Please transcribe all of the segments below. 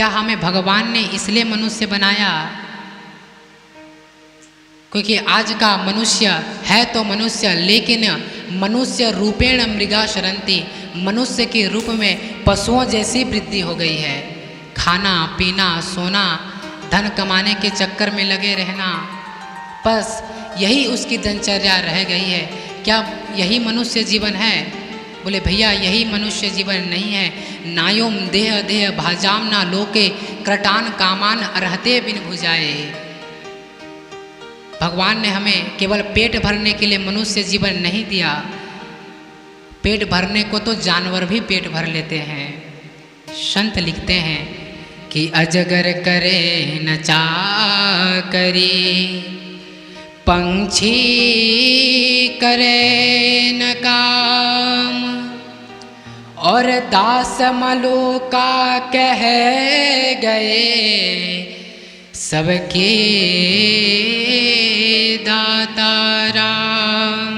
क्या हमें भगवान ने इसलिए मनुष्य बनाया क्योंकि आज का मनुष्य है तो मनुष्य, लेकिन मनुष्य रूपेण मृगा शरंती, मनुष्य के रूप में पशुओं जैसी वृद्धि हो गई है। खाना पीना सोना, धन कमाने के चक्कर में लगे रहना, बस यही उसकी दिनचर्या रह गई है। क्या यही मनुष्य जीवन है? बोले भैया यही मनुष्य जीवन नहीं है। नायोम देह देह भाजाम ना लोके, क्रटान कामान रहते बिन भुजाए। भगवान ने हमें केवल पेट भरने के लिए मनुष्य जीवन नहीं दिया, पेट भरने को तो जानवर भी पेट भर लेते हैं। संत लिखते हैं कि अजगर करे न चाकरी, पंछी करे न काम, और दास मलूका कह गए सबके दाता राम।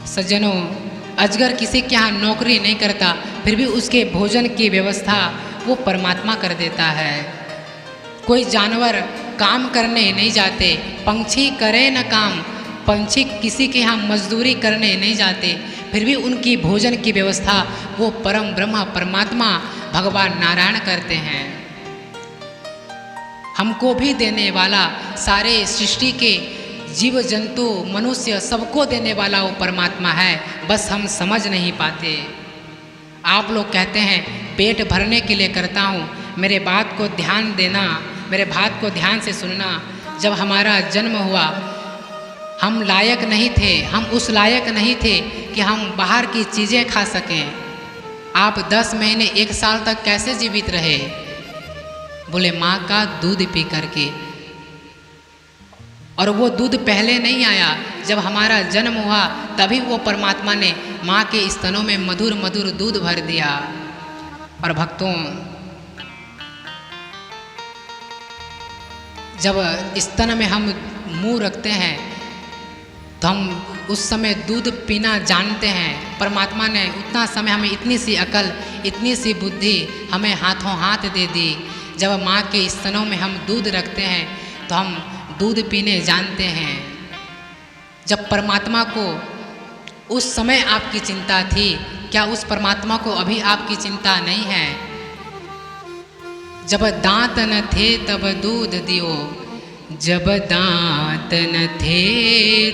सज्जनों, अजगर किसी के यहाँ नौकरी नहीं करता, फिर भी उसके भोजन की व्यवस्था वो परमात्मा कर देता है। कोई जानवर काम करने नहीं जाते, पंछी करे न काम, पंछी किसी के यहाँ मजदूरी करने नहीं जाते, फिर भी उनकी भोजन की व्यवस्था वो परम ब्रह्म परमात्मा भगवान नारायण करते हैं। हमको भी देने वाला, सारे सृष्टि के जीव जंतु मनुष्य सबको देने वाला वो परमात्मा है, बस हम समझ नहीं पाते। आप लोग कहते हैं पेट भरने के लिए करता हूँ, मेरे बात को ध्यान देना, मेरे बात को ध्यान से सुनना। जब हमारा जन्म हुआ हम लायक नहीं थे, हम उस लायक नहीं थे कि हम बाहर की चीज़ें खा सकें। आप 10 महीने 1 साल तक कैसे जीवित रहे? बोले माँ का दूध पी करके। और वो दूध पहले नहीं आया, जब हमारा जन्म हुआ तभी वो परमात्मा ने माँ के स्तनों में मधुर मधुर दूध भर दिया। और भक्तों, जब स्तन में हम मुंह रखते हैं तो हम उस समय दूध पीना जानते हैं। परमात्मा ने उतना समय हमें इतनी सी अकल, इतनी सी बुद्धि हमें हाथों हाथ दे दी। जब माँ के स्तनों में हम दूध रखते हैं तो हम दूध पीने जानते हैं। जब परमात्मा को उस समय आपकी चिंता थी, क्या उस परमात्मा को अभी आपकी चिंता नहीं है? जब दांत न थे तब दूध दियो, जब दांत न थे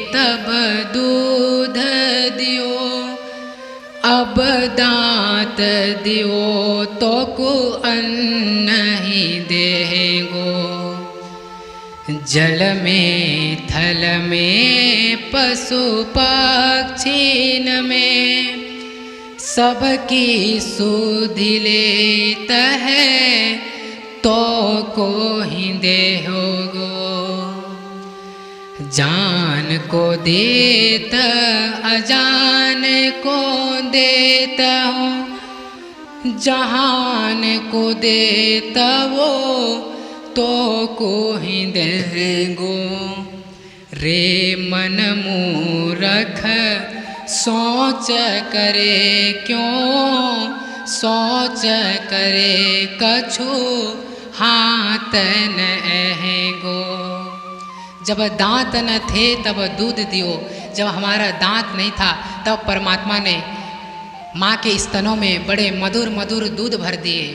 तब दूध दियो, अब दांत दियो तो को अन्न ही देगो। जल में थल में पशु पक्षीन में, सबकी सुधि लेत है तो को ही देहोगो। जान को देत अजान को देता हूँ, जहान को देता वो तो को ही देगो। रे मन मूरख सोच करे क्यों, सोच करे कछु हाथ न अहेगो। जब दांत न थे तब दूध दियो, जब हमारा दांत नहीं था तब परमात्मा ने माँ के स्तनों में बड़े मधुर मधुर दूध भर दिए।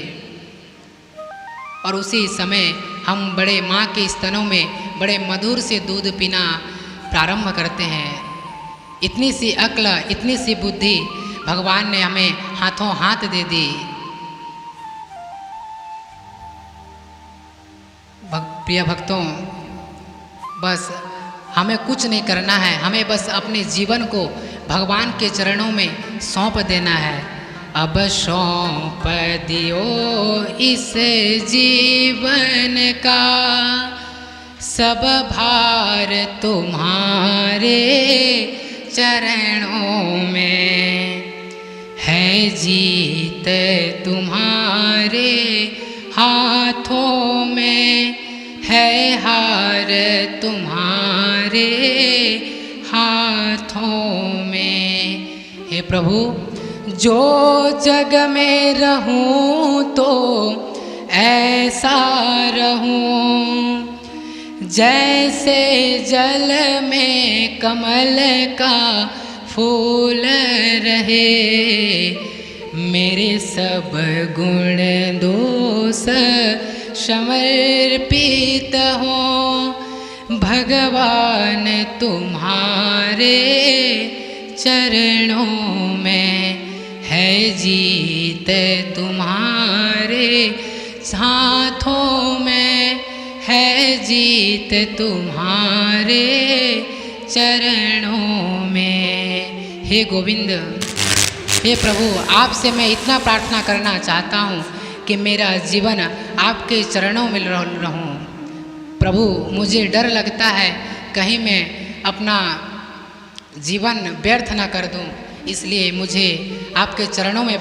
और उसी समय हम बड़े माँ के स्तनों में बड़े मधुर से दूध पीना प्रारंभ करते हैं। इतनी सी अक्ल, इतनी सी बुद्धि भगवान ने हमें हाथों हाथ दे दी। प्रिय भक्तों, बस हमें कुछ नहीं करना है, हमें बस अपने जीवन को भगवान के चरणों में सौंप देना है। अब सौंप दियो इस जीवन का, सब भार तुम्हारे चरणों में है। जीत तुम्हारे हाथों में है, हार तुम्हारे हाथों में। हे प्रभु, जो जग में रहूं तो ऐसा रहूं, जैसे जल में कमल का फूल रहे। मेरे सब गुण दोष समर्पित हो भगवान तुम्हारे चरणों में, है जीत तुम्हारे हाथों में, है जीत तुम्हारे चरणों में। हे गोविंद, हे प्रभु, आपसे मैं इतना प्रार्थना करना चाहता हूँ कि मेरा जीवन आपके चरणों में रहूँ। प्रभु, मुझे डर लगता है कहीं मैं अपना जीवन व्यर्थ ना कर दूँ, इसलिए मुझे आपके चरणों में